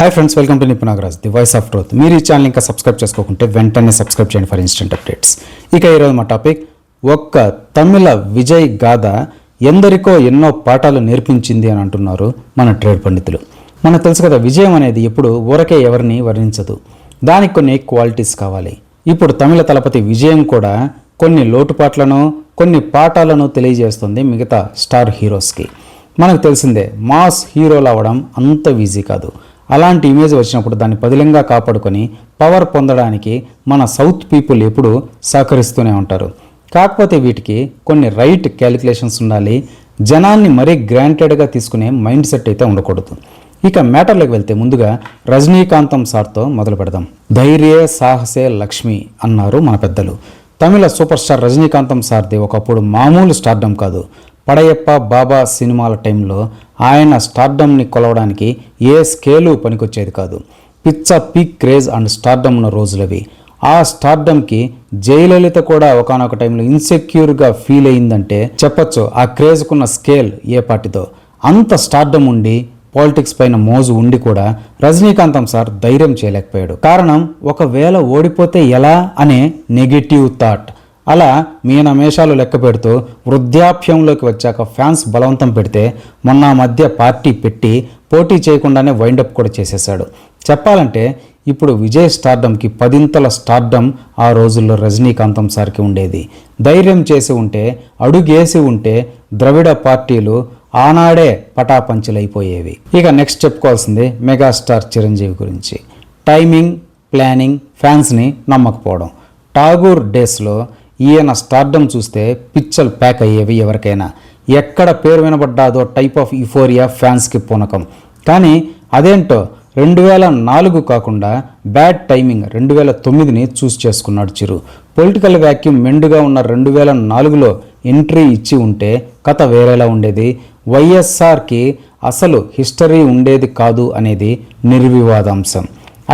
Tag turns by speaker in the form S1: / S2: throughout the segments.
S1: Hi friends, welcome to Nipu Nagaraj, the voice of truth. మీరు ఈ channel ఇంకా సబ్స్క్రైబ్ చేసుకోకుంటే వెంటనే సబ్స్క్రైబ్ చేయండి ఫర్ ఇన్స్టెంట్ అప్డేట్స్. ఇక ఈరోజు మా టాపిక్, ఒక్క తమిళ విజయ్ గాథ ఎందరికో ఎన్నో పాఠాలు నేర్పించింది అని అంటున్నారు మన ట్రేడ్ పండితులు. మనకు తెలుసు కదా, విజయం అనేది ఎప్పుడు ఊరకే ఎవరిని వర్ణించదు, దానికి కొన్ని క్వాలిటీస్ కావాలి. ఇప్పుడు తమిళ తలపతి విజయం కూడా కొన్ని లోటుపాట్లను, కొన్ని పాఠాలను తెలియజేస్తుంది మిగతా స్టార్ హీరోస్కి. మనకు తెలిసిందే, మాస్ హీరోలు అవ్వడం అంత ఈజీ కాదు. అలాంటి ఇమేజ్ వచ్చినప్పుడు దాన్ని పదిలంగా కాపాడుకొని పవర్ పొందడానికి మన సౌత్ పీపుల్ ఎప్పుడు సహకరిస్తూనే ఉంటారు. కాకపోతే వీటికి కొన్ని రైట్ క్యాలిక్యులేషన్స్ ఉండాలి. జనాన్ని మరీ గ్రాంటెడ్గా తీసుకునే మైండ్ సెట్ అయితే ఉండకూడదు. ఇక మ్యాటర్లోకి వెళ్తే ముందుగా రజనీకాంతం సార్తో మొదలు పెడదాం. ధైర్యే సాహసే లక్ష్మి అన్నారు మన పెద్దలు. తమిళ సూపర్ స్టార్ రజనీకాంతం సార్ది ఒకప్పుడు మామూలు స్టార్డమ్ కాదు. పడయప్ప, బాబా సినిమాల టైంలో ఆయన స్టార్డమ్ని కొలవడానికి ఏ స్కేలు పనికొచ్చేది కాదు. పిచ్చ పీక్ క్రేజ్ అండ్ స్టార్డమ్ ఉన్న రోజులవి. ఆ స్టార్డమ్కి జయలలిత కూడా ఒకానొక టైంలో ఇన్సెక్యూర్గా ఫీల్ అయిందంటే చెప్పచ్చు ఆ క్రేజ్కున్న స్కేల్ ఏ పార్టీతో. అంత స్టార్డమ్ ఉండి, పాలిటిక్స్ పైన మోజు ఉండి కూడా రజనీకాంతం సార్ ధైర్యం చేయలేకపోయాడు. కారణం, ఒకవేళ ఓడిపోతే ఎలా అనే నెగిటివ్ థాట్. అలా మీనమేషాలు లెక్క పెడుతూ వృద్ధాప్యంలోకి వచ్చాక ఫ్యాన్స్ బలవంతం పెడితే మొన్న మధ్య పార్టీ పెట్టి పోటీ చేయకుండానే వైండప్ కూడా చేసేశాడు. చెప్పాలంటే ఇప్పుడు విజయ్ స్టార్డమ్కి 10ంతల స్టార్డమ్ ఆ రోజుల్లో రజనీకాంతం సార్కి ఉండేది. ధైర్యం చేసి ఉంటే, అడుగేసి ఉంటే ద్రవిడ పార్టీలు ఆనాడే పటాపంచులైపోయేవి. ఇక నెక్స్ట్ చెప్పుకోవాల్సింది మెగాస్టార్ చిరంజీవి గురించి. టైమింగ్, ప్లానింగ్, ఫ్యాన్స్ని నమ్మకపోవడం. ఠాగూర్ డేస్లో ఈయన స్టార్డమ్ చూస్తే పిచ్చలు ప్యాక్ అయ్యేవి ఎవరికైనా. ఎక్కడ పేరు వినబడ్డాదో టైప్ ఆఫ్ యుఫోరియా ఫ్యాన్స్కి పూనకం. కానీ అదేంటో 2004 కాకుండా బ్యాడ్ టైమింగ్ 2009ని చూస్ చేసుకున్నాడు చిరు. పొలిటికల్ వ్యాక్యూమ్ మెండుగా ఉన్న 2004లో ఎంట్రీ ఇచ్చి ఉంటే కథ వేరేలా ఉండేది. వైఎస్ఆర్కి అసలు హిస్టరీ ఉండేది కాదు అనేది నిర్వివాదాంశం.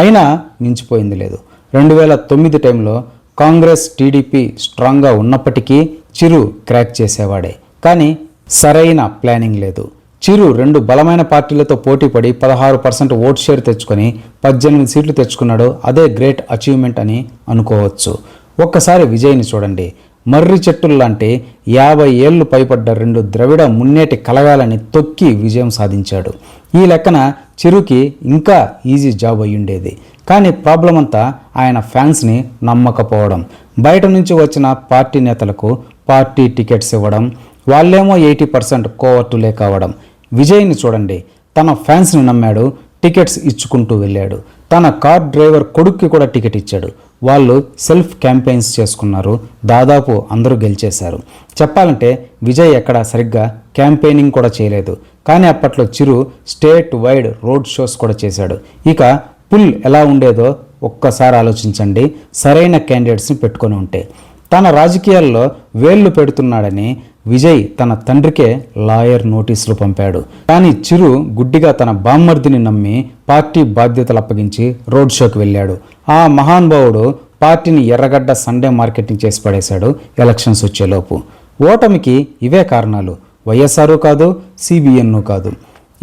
S1: అయినా మించిపోయింది లేదు. 2009 టైంలో కాంగ్రెస్, టీడీపీ స్ట్రాంగ్గా ఉన్నప్పటికీ చిరు క్రాక్ చేసేవాడే. కానీ సరైన ప్లానింగ్ లేదు. చిరు 2 బలమైన పార్టీలతో పోటీపడి 16% ఓట్ షేర్ తెచ్చుకొని 18 సీట్లు తెచ్చుకున్నాడు. అదే గ్రేట్ అచీవ్మెంట్ అని అనుకోవచ్చు. ఒక్కసారి విజయ్ని చూడండి. మర్రి చెట్టుల్లాంటి 50 ఏళ్లు పైపడ్డ 2 ద్రవిడ మున్నేటి కలగాలని తొక్కి విజయం సాధించాడు. ఈ లెక్కన చిరుకి ఇంకా ఈజీ జాబ్ అయ్యుండేది. కానీ ప్రాబ్లం అంతా ఆయన ఫ్యాన్స్ని నమ్మకపోవడం. బయట నుంచి వచ్చిన పార్టీ నేతలకు పార్టీ టికెట్స్ ఇవ్వడం, వాళ్ళేమో 80% కోవర్టులే కావడం. విజయ్ని చూడండి, తన ఫ్యాన్స్ని నమ్మాడు, టికెట్స్ ఇచ్చుకుంటూ వెళ్ళాడు. తన కార్ డ్రైవర్ కొడుక్కి కూడా టికెట్ ఇచ్చాడు. వాళ్ళు సెల్ఫ్ క్యాంపెయిన్స్ చేసుకున్నారు. దాదాపు అందరూ గెలిచేశారు. చెప్పాలంటే విజయ్ ఎక్కడ సరిగ్గా క్యాంపెయినింగ్ కూడా చేయలేదు. కానీ అప్పట్లో చిరు స్టేట్ వైడ్ రోడ్ షోస్ కూడా చేశాడు. ఇక పుల్ ఎలా ఉండేదో ఒక్కసారి ఆలోచించండి, సరైన క్యాండిడేట్స్ని పెట్టుకొని ఉంటే. తన రాజకీయాల్లో వేళ్లు పెడుతున్నాడని విజయ్ తన తండ్రికే లాయర్ నోటీసులు పంపాడు. కానీ చిరు గుడ్డిగా తన బామ్మర్దిని నమ్మి పార్టీ బాధ్యతలు అప్పగించి రోడ్ షోకి వెళ్ళాడు. ఆ మహానుభావుడు పార్టీని ఎర్రగడ్డ సండే మార్కెటింగ్ చేసి పడేశాడు ఎలక్షన్స్ వచ్చేలోపు. ఓటమికి ఇవే కారణాలు, వైఎస్ఆర్ కాదు, సిబిఎన్ కాదు.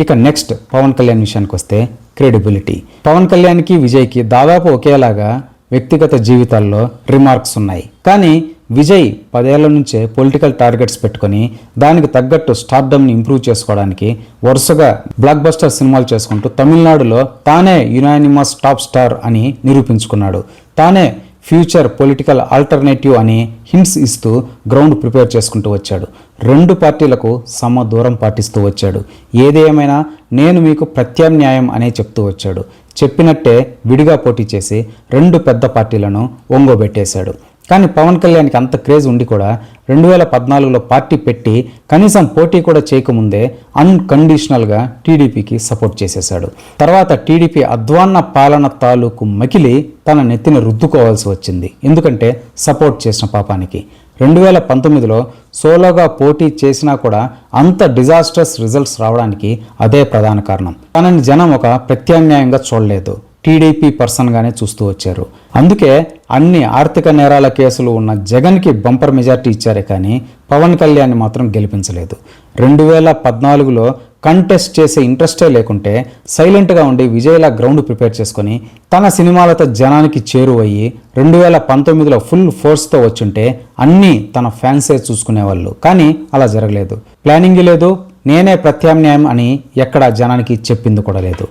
S1: ఇక నెక్స్ట్ పవన్ కళ్యాణ్ విషయానికి వస్తే క్రెడిబిలిటీ. పవన్ కళ్యాణ్కి, విజయ్కి దాదాపు ఒకేలాగా వ్యక్తిగత జీవితాల్లో రిమార్క్స్ ఉన్నాయి. కానీ విజయ్ 10 ఏళ్ల నుంచే పొలిటికల్ టార్గెట్స్ పెట్టుకొని దానికి తగ్గట్టు స్టార్డమ్ని ఇంప్రూవ్ చేసుకోవడానికి వరుసగా బ్లాక్ బస్టర్ సినిమాలు చేసుకుంటూ తమిళనాడులో తానే యునానిమస్ టాప్ స్టార్ అని నిరూపించుకున్నాడు. తానే ఫ్యూచర్ పొలిటికల్ ఆల్టర్నేటివ్ అని హింట్స్ ఇస్తూ గ్రౌండ్ ప్రిపేర్ చేసుకుంటూ వచ్చాడు. 2 పార్టీలకు సమ దూరం పాటిస్తూ వచ్చాడు. ఏదేమైనా నేను మీకు ప్రత్యామ్నాయం అనే చెప్తూ వచ్చాడు. చెప్పినట్టే విడిగా పోటీ చేసి 2 పెద్ద పార్టీలను ఒంగోబెట్టేశాడు. కానీ పవన్ కళ్యాణ్కి అంత క్రేజ్ ఉండి కూడా 2014లో పార్టీ పెట్టి కనీసం పోటీ కూడా చేయకముందే అన్కండిషనల్గా టీడీపీకి సపోర్ట్ చేసేశాడు. తర్వాత టీడీపీ అధ్వాన్న పాలన తాలూకు మకిలి తన నెత్తిని రుద్దుకోవాల్సి వచ్చింది. ఎందుకంటే సపోర్ట్ చేసిన పాపానికి. 2019లో సోలోగా పోటీ చేసినా కూడా అంత డిజాస్టర్స్ రిజల్ట్స్ రావడానికి అదే ప్రధాన కారణం. తనని జనం ఒక ప్రత్యామ్నాయంగా చూడలేదు, టీడీపీ పర్సన్గానే చూస్తూ వచ్చారు. అందుకే అన్ని ఆర్థిక నేరాల కేసులు ఉన్న జగన్కి బంపర్ మెజార్టీ ఇచ్చారే కానీ పవన్ కళ్యాణ్ని మాత్రం గెలిపించలేదు. 2014లో కంటెస్ట్ చేసే ఇంట్రెస్టే లేకుంటే సైలెంట్గా ఉండి విజయ్లా గ్రౌండ్ ప్రిపేర్ చేసుకొని తన సినిమాలతో జనానికి చేరువయ్యి 2019లో ఫుల్ ఫోర్స్తో వచ్చుంటే అన్నీ తన ఫ్యాన్సే చూసుకునేవాళ్ళు. కానీ అలా జరగలేదు. ప్లానింగ్ లేదు, నేనే ప్రత్యామ్నాయం అని ఎక్కడా జనానికి చెప్పింది కూడా లేదు.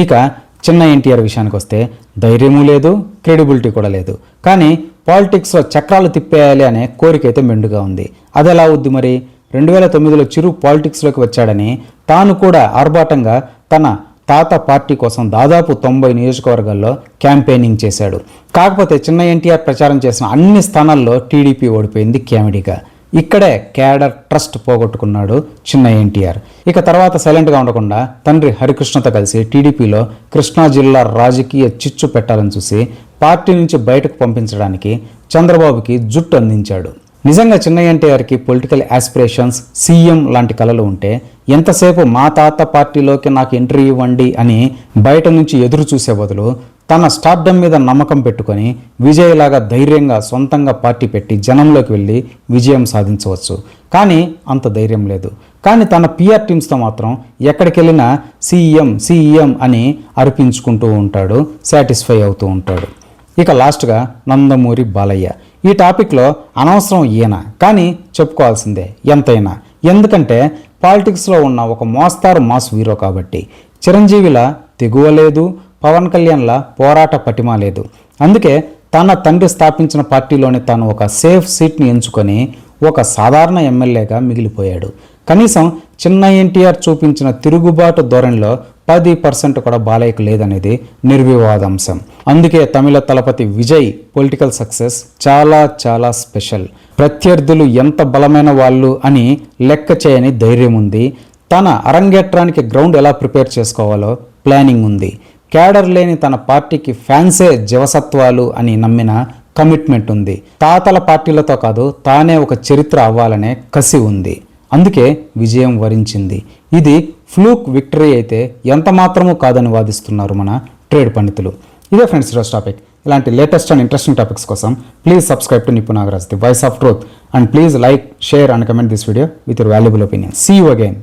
S1: ఇక చిన్న ఎన్టీఆర్ విషయానికి వస్తే ధైర్యము లేదు, క్రెడిబిలిటీ కూడా లేదు. కానీ పాలిటిక్స్లో చక్రాలు తిప్పేయాలి అనే కోరిక అయితే మెండుగా ఉంది. అది ఎలా అవుద్ది మరి? 2009లో చిరు పాలిటిక్స్లోకి వచ్చాడని తాను కూడా ఆర్భాటంగా తన తాత పార్టీ కోసం దాదాపు 90 నియోజకవర్గాల్లో క్యాంపెయినింగ్ చేశాడు. కాకపోతే చిన్న ఎన్టీఆర్ ప్రచారం చేసిన అన్ని స్థానాల్లో టీడీపీ ఓడిపోయింది కామెడీగా. ఇక్కడే క్యాడర్ ట్రస్ట్ పోగొట్టుకున్నాడు చిన్న ఎన్టీఆర్. ఇక తర్వాత సైలెంట్గా ఉండకుండా తండ్రి హరికృష్ణతో కలిసి టీడీపీలో కృష్ణా జిల్లా రాజకీయ చిచ్చు పెట్టాలని చూసి పార్టీ నుంచి బయటకు పంపించడానికి చంద్రబాబుకి జుట్టు అందించాడు. నిజంగా చిన్న ఎన్టీఆర్కి పొలిటికల్ ఆస్పిరేషన్స్, సీఎం లాంటి కలలు ఉంటే ఎంతసేపు మా తాత పార్టీలోకి నాకు ఎంట్రీ ఇవ్వండి అని బయట నుంచి ఎదురు చూసే బదులు తన స్టార్డమ్ మీద నమ్మకం పెట్టుకొని విజయ్లాగా ధైర్యంగా సొంతంగా పార్టీ పెట్టి జనంలోకి వెళ్ళి విజయం సాధించవచ్చు. కానీ అంత ధైర్యం లేదు. కానీ తన పిఆర్ టీమ్స్తో మాత్రం ఎక్కడికి వెళ్ళినా సీఎం అని అర్పించుకుంటూ ఉంటాడు, సాటిస్ఫై అవుతూ ఉంటాడు. ఇక లాస్ట్గా నందమూరి బాలయ్య. ఈ టాపిక్లో అనవసరం ఈయన, కానీ చెప్పుకోవాల్సిందే ఎంతైనా. ఎందుకంటే పాలిటిక్స్లో ఉన్న ఒక మోస్తారు మాస్ హీరో కాబట్టి. చిరంజీవిలా తెగువ లేదు, పవన్ కళ్యాణ్లా పోరాట పటిమ లేదు. అందుకే తన తండ్రి స్థాపించిన పార్టీలోనే తాను ఒక సేఫ్ సీట్ని ఎంచుకొని ఒక సాధారణ ఎమ్మెల్యేగా మిగిలిపోయాడు. కనీసం చిన్న ఎన్టీఆర్ చూపించిన తిరుగుబాటు ధోరణిలో 10% కూడా బాలయ్యకు లేదనేది నిర్వివాదాంశం. అందుకే తమిళ తలపతి విజయ్ పొలిటికల్ సక్సెస్ చాలా చాలా స్పెషల్. ప్రత్యర్థులు ఎంత బలమైన వాళ్ళు అని లెక్క చేయని ధైర్యం ఉంది. తన అరంగేట్రానికి గ్రౌండ్ ఎలా ప్రిపేర్ చేసుకోవాలో ప్లానింగ్ ఉంది. క్యాడర్ లేని తన పార్టీకి ఫ్యాన్సే జవసత్వాలు అని నమ్మిన కమిట్మెంట్ ఉంది. తాతల పార్టీలతో కాదు, తానే ఒక చరిత్ర అవ్వాలనే కసి ఉంది. అందుకే విజయం వరించింది. ఇది ఫ్లూక్ విక్టరీ అయితే ఎంత మాత్రమూ కాదని వాదిస్తున్నారు మన ట్రేడ్ పండితులు. ఇదే ఫ్రెండ్స్ ఈరోజు టాపిక్. ఇలాంటి లేటెస్ట్ అండ్ ఇంట్రెస్టింగ్ టాపిక్స్ కోసం please subscribe to Nipu Nagaraj, the voice of truth, and please like, share and comment this video with your valuable opinion. See you again.